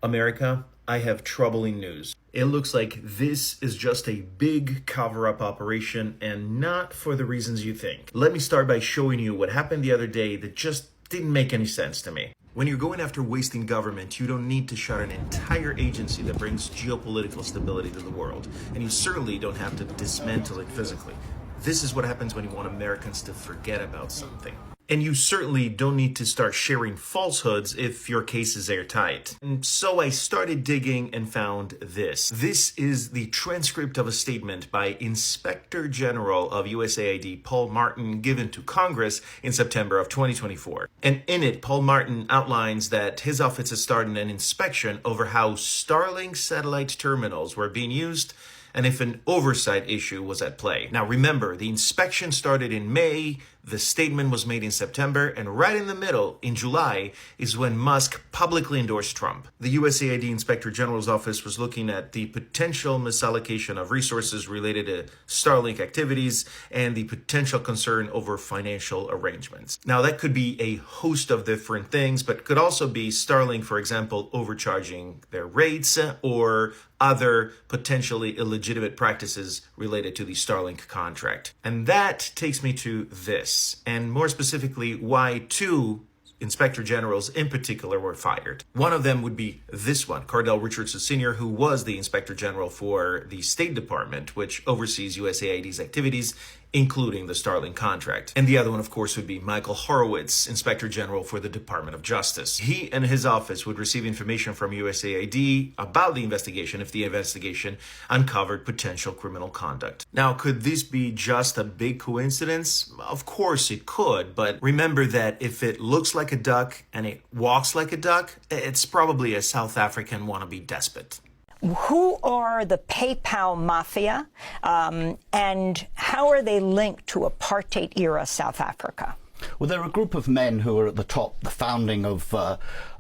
America, I have troubling news. It looks like this is just a big cover-up operation and not for the reasons you think. Let me start by showing you what happened the other day that just didn't make any sense to me. When you're going after wasting government, you don't need to shut an entire agency that brings geopolitical stability to the world. And you certainly don't have to dismantle it physically. This is what happens when you want Americans to forget about something. And you certainly don't need to start sharing falsehoods if your case is airtight. And so I started digging and found this. This is the transcript of a statement by Inspector General of USAID Paul Martin given to Congress in September of 2024. And in it, Paul Martin outlines that his office has started an inspection over how Starlink satellite terminals were being used and if an oversight issue was at play. Now remember, the inspection started in May, the statement was made in September, and right in the middle, in July, is when Musk publicly endorsed Trump. The USAID Inspector General's office was looking at the potential misallocation of resources related to Starlink activities and the potential concern over financial arrangements. Now that could be a host of different things, but could also be Starlink, for example, overcharging their rates or other potentially illegitimate practices related to the Starlink contract. And that takes me to this, and more specifically, why two inspector generals in particular were fired. One of them would be this one, Cardell Richardson Sr., who was the inspector general for the State Department, which oversees USAID's activities, including the Starlink contract. And the other one, of course, would be Michael Horowitz, Inspector General for the Department of Justice. He and his office would receive information from USAID about the investigation if the investigation uncovered potential criminal conduct. Now, could this be just a big coincidence? Of course it could, but remember that if it looks like a duck and it walks like a duck, it's probably a South African wannabe despot. Who are the PayPal mafia, and how are they linked to apartheid-era South Africa? Well, there are a group of men who are at the top, the founding of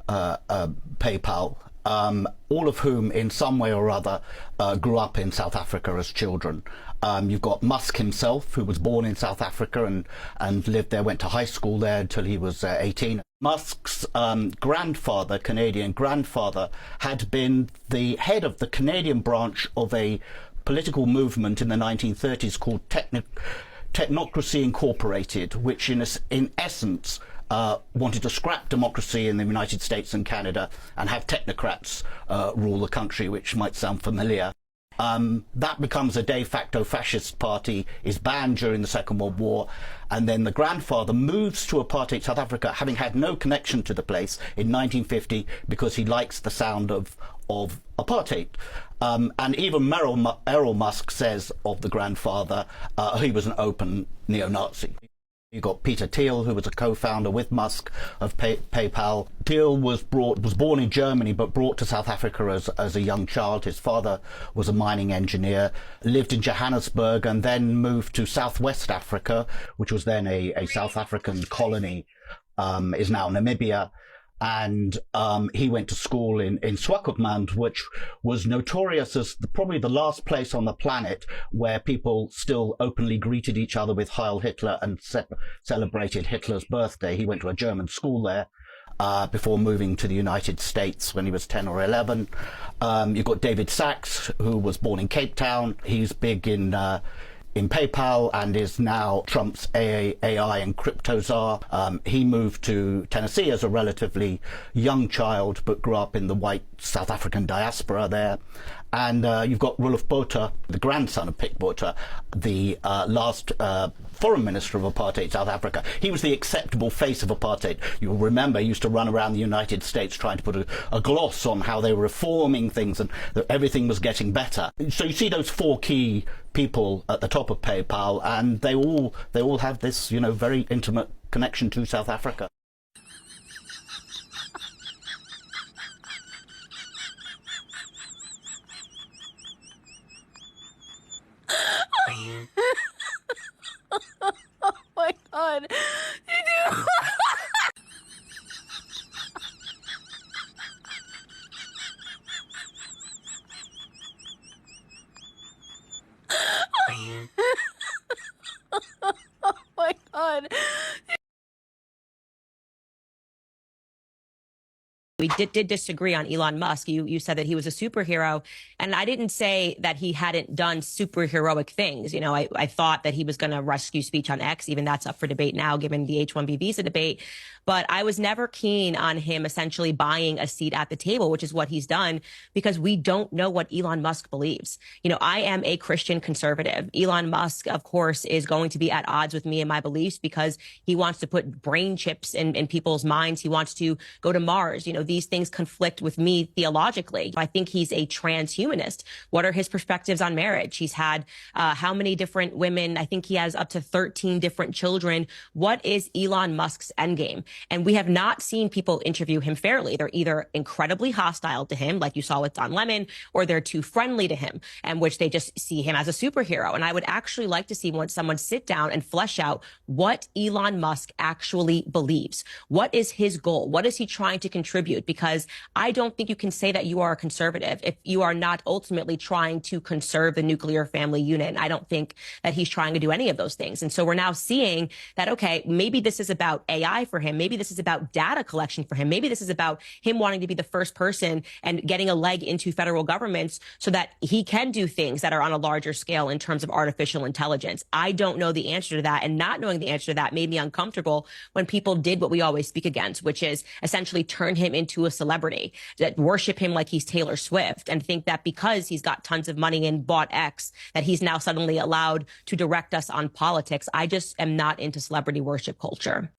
PayPal, all of whom in some way or other grew up in South Africa as children. You've got Musk himself, who was born in South Africa and lived there, went to high school there until he was 18. Musk's grandfather, Canadian grandfather, had been the head of the Canadian branch of a political movement in the 1930s called Technocracy Incorporated, which in essence wanted to scrap democracy in the United States and Canada and have technocrats rule the country, which might sound familiar. That becomes a de facto fascist party, is banned during the Second World War, and then the grandfather moves to apartheid South Africa, having had no connection to the place, in 1950 because he likes the sound of apartheid. And even Errol Musk says of the grandfather, he was an open neo-Nazi. You've got Peter Thiel, who was a co-founder with Musk of PayPal. Thiel was born in Germany, but brought to South Africa as a young child. His father was a mining engineer, lived in Johannesburg, and then moved to Southwest Africa, which was then a South African colony, is now Namibia. And he went to school in Swakopmund, which was notorious as probably the last place on the planet where people still openly greeted each other with Heil Hitler and celebrated Hitler's birthday. He went to a German school there before moving to the United States when he was 10 or 11. You've got David Sachs, who was born in Cape Town. He's big in PayPal and is now Trump's AI and crypto czar. He moved to Tennessee as a relatively young child, but grew up in the white South African diaspora there. And you've got Roelof Botha, the grandson of Pik Botha, the last foreign minister of apartheid South Africa. He was the acceptable face of apartheid. You'll remember he used to run around the United States trying to put a gloss on how they were reforming things and that everything was getting better. So you see those four key people at the top of PayPal, and they all have this, very intimate connection to South Africa. Oh my God. Did you? Oh my God. We did disagree on Elon Musk. You said that he was a superhero, and I didn't say that he hadn't done superheroic things. I thought that he was going to rescue speech on X. Even that's up for debate now, given the H-1B visa debate. But I was never keen on him essentially buying a seat at the table, which is what he's done, because we don't know what Elon Musk believes. I am a Christian conservative. Elon Musk, of course, is going to be at odds with me and my beliefs because he wants to put brain chips in people's minds. He wants to go to Mars. These things conflict with me theologically. I think he's a transhumanist. What are his perspectives on marriage? He's had how many different women? I think he has up to 13 different children. What is Elon Musk's endgame? And we have not seen people interview him fairly. They're either incredibly hostile to him, like you saw with Don Lemon, or they're too friendly to him, and which they just see him as a superhero. And I would actually like to see someone sit down and flesh out what Elon Musk actually believes. What is his goal? What is he trying to contribute? Because I don't think you can say that you are a conservative if you are not ultimately trying to conserve the nuclear family unit. And I don't think that he's trying to do any of those things. And so we're now seeing that, okay, maybe this is about AI for him. Maybe this is about data collection for him. Maybe this is about him wanting to be the first person and getting a leg into federal governments so that he can do things that are on a larger scale in terms of artificial intelligence. I don't know the answer to that. And not knowing the answer to that made me uncomfortable when people did what we always speak against, which is essentially turn him into a celebrity, that worship him like he's Taylor Swift, and think that because he's got tons of money and bought X, that he's now suddenly allowed to direct us on politics. I just am not into celebrity worship culture.